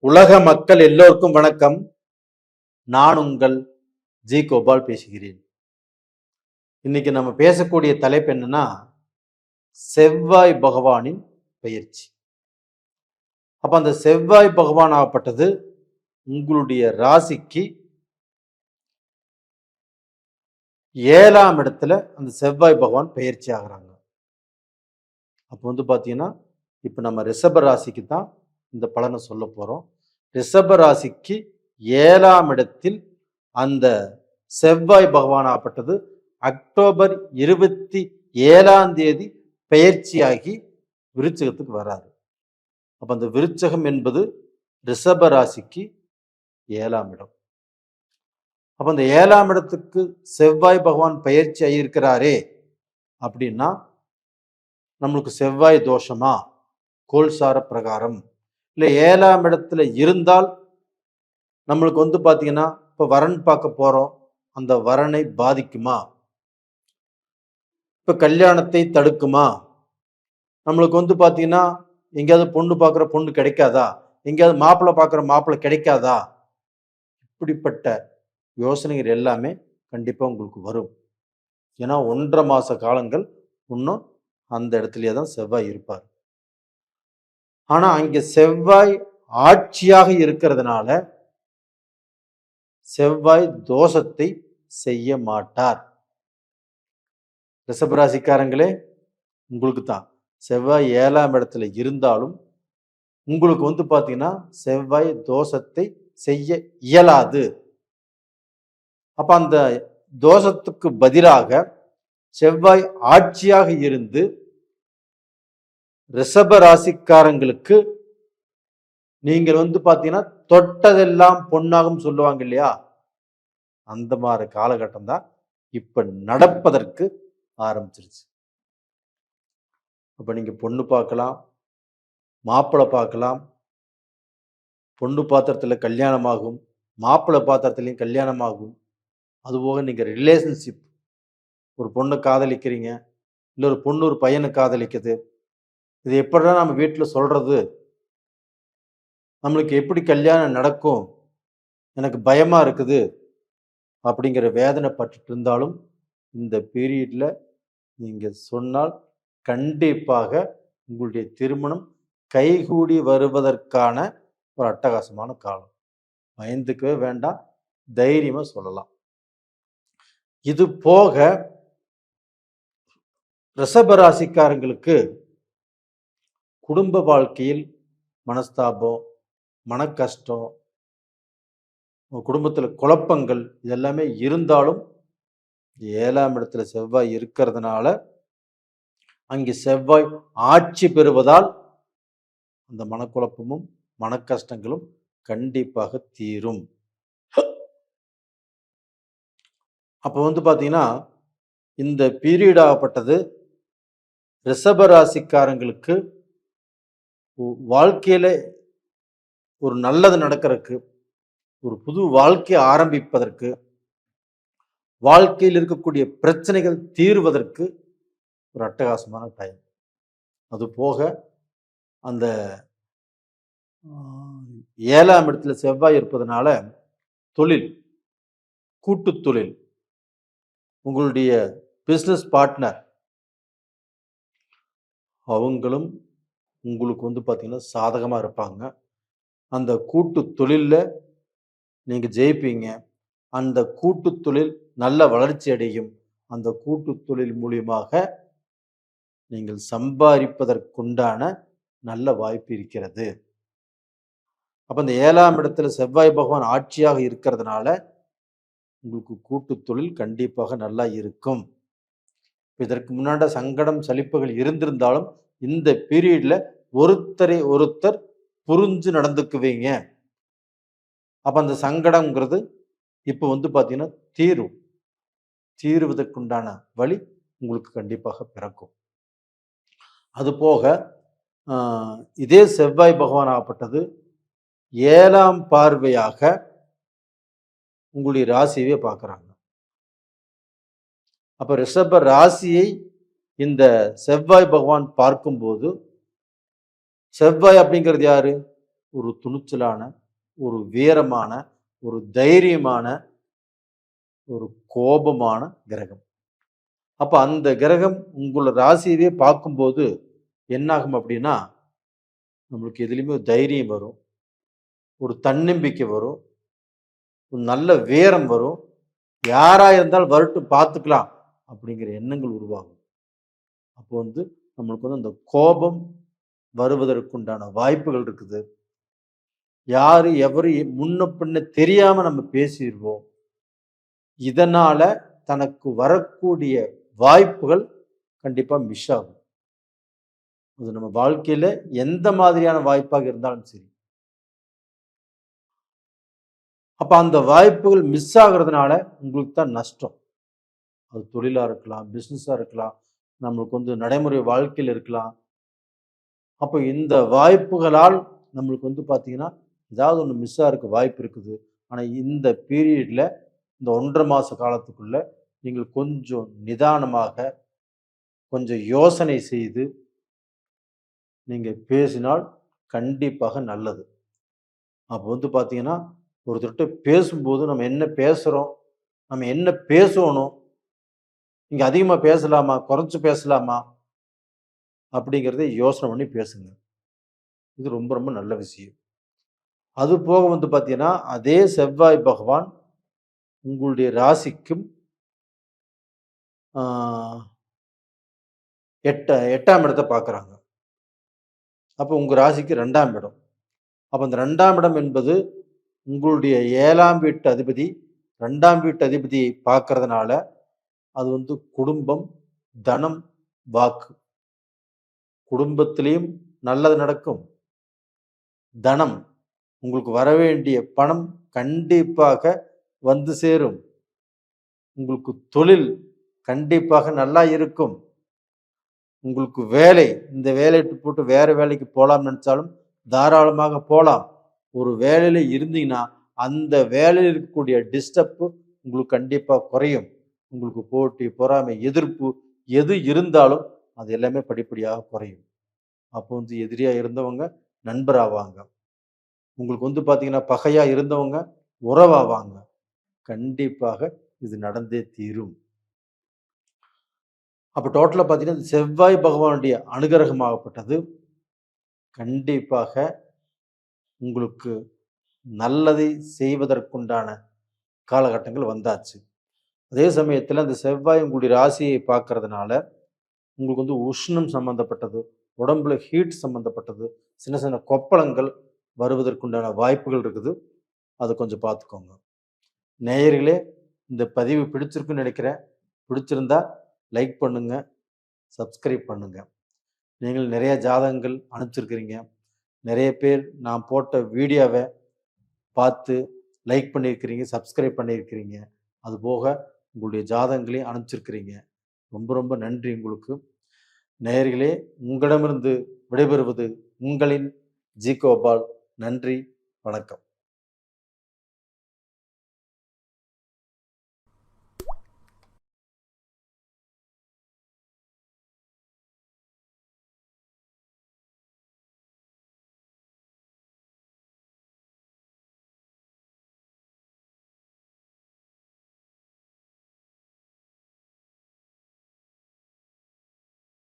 உலக மக்கள் எல்லோருக்கும் வணக்கம். நான் உங்கள் ஜி கோபால் பேசுகிறேன். இன்னைக்கு நம்ம பேசக்கூடிய தலைப்பு என்னன்னா, செவ்வாய் பகவானின் பெயர்ச்சி. அப்ப அந்த செவ்வாய் பகவான் ஆகப்பட்டது உங்களுடைய ராசிக்கு 7ஆம் இடத்துல அந்த செவ்வாய் பகவான் பெயர்ச்சி ஆகிறாங்க. அப்போ பாத்தீங்கன்னா, இப்ப நம்ம ரிஷப ராசிக்கு தான் இந்த பலனை சொல்ல போறோம். ரிஷப ராசிக்கு 7ஆம் இடத்தில் அந்த செவ்வாய் பகவான் ஆகப்பட்டது அக்டோபர் 27ஆம் தேதி பெயர்ச்சியாகி விருச்சகத்துக்கு வராரு. அப்ப அந்த விருச்சகம் என்பது ரிஷப ராசிக்கு 7ஆம் இடம். அப்ப அந்த 7ஆம் இடத்துக்கு செவ்வாய் பகவான் பெயர்ச்சி ஆகியிருக்கிறாரே அப்படின்னா, நம்மளுக்கு செவ்வாய் தோஷமா, கோல்சார பிரகாரம், இல்லை 7ஆம் இடத்துல இருந்தால் நம்மளுக்கு பாத்தீங்கன்னா, இப்ப வரன் பார்க்க போறோம், அந்த வரனை பாதிக்குமா, இப்ப கல்யாணத்தை தடுக்குமா, நம்மளுக்கு பாத்தீங்கன்னா எங்கேயாவது பொண்ணு பார்க்குற பொண்ணு கிடைக்காதா, எங்கேயாவது மாப்பிள்ளை பார்க்குற மாப்பிள்ளை கிடைக்காதா, இப்படிப்பட்ட யோசனைகள் எல்லாமே கண்டிப்பா உங்களுக்கு வரும். ஏன்னா 1.5 மாச காலங்கள் இன்னும் அந்த இடத்துலயே தான் செவ்வாய் இருப்பார். ஆனா அங்க செவ்வாய் ஆட்சியாக இருக்கிறதுனால செவ்வாய் தோஷத்தை செய்ய மாட்டார். ரிஷபராசிக்காரங்களே, உங்களுக்கு தான் செவ்வாய் 7ஆம் இடத்துல இருந்தாலும் உங்களுக்கு பாத்தீங்கன்னா செவ்வாய் தோஷத்தை செய்ய இயலாது. அப்ப அந்த தோஷத்துக்கு பதிலாக செவ்வாய் ஆட்சியாக இருந்து ரிஷப ராசிக்காரங்களுக்கு நீங்கள் பாத்தீங்கன்னா தொட்டதெல்லாம் பொன்னாகும் சொல்லுவாங்க இல்லையா, அந்த மாதிரி காலகட்டம் தான் இப்ப நடப்பதற்கு ஆரம்பிச்சிருச்சு. அப்ப நீங்க பொண்ணு பார்க்கலாம், மாப்பிள்ளை பார்க்கலாம், பொண்ணு பாத்திரத்துல கல்யாணம் ஆகும், மாப்பிள்ளை பாத்திரத்திலையும் கல்யாணம் ஆகும். அதுபோக நீங்க ரிலேஷன்ஷிப், ஒரு பொண்ணை காதலிக்கிறீங்க, இல்லை ஒரு பொண்ணு ஒரு பையனை காதலிக்குது, இது எப்படிதான் நம்ம வீட்டில் சொல்றது, நம்மளுக்கு எப்படி கல்யாணம் நடக்கும், எனக்கு பயமா இருக்குது அப்படிங்கிற வேதனை பட்டுட்டு இருந்தாலும் இந்த பீரியட்ல நீங்க சொன்னால் கண்டிப்பாக உங்களுடைய திருமணம் கைகூடி வருவதற்கான ஒரு அட்டகாசமான காலம். பயந்துக்கவே வேண்டாம், தைரியமா சொல்லலாம். இது போக ரிஷபராசிக்காரங்களுக்கு குடும்ப வாழ்க்கையில் மனஸ்தாபம், மன கஷ்டம், குடும்பத்தில் குழப்பங்கள் இதெல்லாமே இருந்தாலும் 7ஆம் இடத்துல செவ்வாய் இருக்கிறதுனால, அங்கே செவ்வாய் ஆட்சி பெறுவதால் அந்த மனக்குழப்பமும் மன கஷ்டங்களும் கண்டிப்பாக தீரும். அப்ப பாத்தீங்கன்னா இந்த பீரியட் ஆகப்பட்டது ரிஷப ராசிக்காரங்களுக்கு வாழ்க்கையில ஒரு நல்லது நடக்கிறதுக்கு, ஒரு புது வாழ்க்கையை ஆரம்பிப்பதற்கு, வாழ்க்கையில் இருக்கக்கூடிய பிரச்சனைகள் தீர்வதற்கு ஒரு அட்டகாசமான டைம். அது போக அந்த 7ஆம் இடத்துல செவ்வாய் இருப்பதனால தொழில், கூட்டு தொழில், உங்களுடைய பிசினஸ் பார்ட்னர் அவங்களும் உங்களுக்கு பாத்தீங்கன்னா சாதகமா இருப்பாங்க. அந்த கூட்டு தொழில்ல நீங்க ஜெயிப்பீங்க. அந்த கூட்டு தொழில் நல்ல வளர்ச்சி அடையும். அந்த கூட்டு தொழில் மூலியமாக நீங்கள் சம்பாதிப்பதற்குண்டான நல்ல வாய்ப்பு இருக்கிறது. அப்ப இந்த 7ஆம் இடத்துல செவ்வாய் பகவான் ஆட்சியாக இருக்கிறதுனால உங்களுக்கு கூட்டு தொழில் கண்டிப்பாக நல்லா இருக்கும். இதற்கு முன்னாடி சங்கடம் சலிப்புகள் இருந்திருந்தாலும் இந்த பீரியட்ல ஒருத்தரை ஒருத்தர் புரிஞ்சு நடந்துக்குவீங்க. அப்ப அந்த சங்கடம்ங்கிறது இப்ப பாத்தீங்கன்னா தீருவதற்குண்டான வழி உங்களுக்கு கண்டிப்பாக பிறக்கும். அது போக இதே செவ்வாய் பகவான் ஆகப்பட்டது 7ஆம் பார்வையாக உங்களுடைய ராசியவே பார்க்கிறாங்க. அப்ப ரிஷப ராசியை இந்த செவ்வாய் பகவான் பார்க்கும்போது, செவ்வாய் அப்படிங்கிறது யாரு, ஒரு துணிச்சலான, ஒரு வீரமான, ஒரு தைரியமான, ஒரு கோபமான கிரகம். அப்ப அந்த கிரகம் உங்கள ராசியவே பார்க்கும்போது என்னாகும் அப்படின்னா, நம்மளுக்கு எதுலயுமே ஒரு தைரியம் வரும். ஒரு தன்னம்பிக்கை வரும். ஒரு நல்ல வீரம் வரும். யாரா இருந்தாலும் வரட்டும் பார்த்துக்கலாம் அப்படிங்கிற எண்ணங்கள் உருவாகும். அப்போ நம்மளுக்கு அந்த கோபம் வருவதற்குண்டான வாய்ப்புகள் இருக்குது. யாரு எவரு முன்ன பின்ன தெரியாம நம்ம பேசிடுவோம். இதனால தனக்கு வரக்கூடிய வாய்ப்புகள் கண்டிப்பா மிஸ் ஆகும். அது நம்ம வாழ்க்கையில எந்த மாதிரியான வாய்ப்பாக இருந்தாலும் சரி. அப்ப அந்த வாய்ப்புகள் மிஸ் ஆகுறதுனால உங்களுக்கு தான் நஷ்டம். அது தொழிலா இருக்கலாம், பிசினஸா இருக்கலாம், நம்மளுக்கு நடைமுறை வாழ்க்கையில் இருக்கலாம். அப்ப இந்த வாய்ப்புகளால் நம்மளுக்கு பார்த்தீங்கன்னா, ஏதாவது ஒண்ணு மிஸ் ஆகுறதுக்கு வாய்ப்பு இருக்குது. ஆனா இந்த பீரியட்ல இந்த 1½ மாச காலத்துக்குள்ள நீங்கள் கொஞ்சம் நிதானமாக, கொஞ்சம் யோசனை செய்து நீங்க பேசினால் கண்டிப்பாக நல்லது. அப்போ பார்த்தீங்கன்னா, ஒருத்தர்ட்ட பேசும்போது நம்ம என்ன பேசுறோம்? நம்ம என்ன பேசணும்? நீங்க அதிகமா பேசலாமா? குறைச்சு பேசலாமா? அப்படிங்கிறத யோசனை பண்ணி பேசுங்க. இது ரொம்ப ரொம்ப நல்ல விஷயம். அது போக பார்த்தீங்கன்னா, அதே செவ்வாய் பகவான் உங்களுடைய ராசிக்கும் 8ஆம் இடத்த பார்க்குறாங்க. அப்போ உங்க ராசிக்கு 2ஆம் இடம். அப்ப அந்த 2ஆம் இடம் என்பது உங்களுடைய 7ஆம் வீட்டு அதிபதி 2ஆம் வீட்டு அதிபதியை பார்க்கறதுனால அது குடும்பம், தனம், வாக்கு. குடும்பத்திலையும் நல்லது நடக்கும். தனம், உங்களுக்கு வரவேண்டிய பணம் கண்டிப்பாக வந்து சேரும். உங்களுக்கு தொழில் கண்டிப்பாக நல்லா இருக்கும். உங்களுக்கு வேலை, இந்த வேலையை போட்டு வேற வேலைக்கு போலாம்னு நினைச்சாலும் தாராளமாக போலாம். ஒரு வேலையில இருந்தீங்கன்னா அந்த வேலையில் இருக்கக்கூடிய டிஸ்டர்ப் உங்களுக்கு கண்டிப்பா குறையும். உங்களுக்கு போட்டி, பொறாமை, எதிர்ப்பு எது இருந்தாலும் அது எல்லாமே படிப்படியாக குறையும். அப்போ எதிரியா இருந்தவங்க நண்பர் ஆவாங்க. உங்களுக்கு பார்த்தீங்கன்னா பகையா இருந்தவங்க உறவாவாங்க. கண்டிப்பாக இது நடந்தே தீரும். அப்ப டோட்டலா பார்த்தீங்கன்னா செவ்வாய் பகவானுடைய அனுகிரகமாகப்பட்டது கண்டிப்பாக உங்களுக்கு நல்லதை செய்வதற்குண்டான காலகட்டங்கள் வந்தாச்சு. அதே சமயத்தில் அந்த செவ்வாய் உங்களுடைய ராசியை பார்க்கறதுனால உங்களுக்கு உஷ்ணம் சம்பந்தப்பட்டது, உடம்புல ஹீட் சம்பந்தப்பட்டது, சின்ன சின்ன கொப்பளங்கள் வருவதற்குண்டான வாய்ப்புகள் இருக்குது. அதை கொஞ்சம் பார்த்துக்கோங்க. நேயர்களே, இந்த பதிவு பிடிச்சிருக்குன்னு நினைக்கிறேன். பிடிச்சிருந்தா லைக் பண்ணுங்க, சப்ஸ்கிரைப் பண்ணுங்க. நீங்கள் நிறைய ஜாதகங்கள் அனுப்பிச்சிருக்கிறீங்க. நிறைய பேர் நான் போட்ட வீடியோவை பார்த்து லைக் பண்ணியிருக்கிறீங்க, சப்ஸ்கிரைப் பண்ணியிருக்கிறீங்க. அதுபோக உங்களுடைய ஜாதகங்களையும் அனுப்பிச்சிருக்கிறீங்க. ரொம்ப ரொம்ப நன்றி உங்களுக்கு. நேயர்களே, உங்களிடமிருந்து விடைபெறுவது உங்களின் ஜி கோபால். நன்றி, வணக்கம்.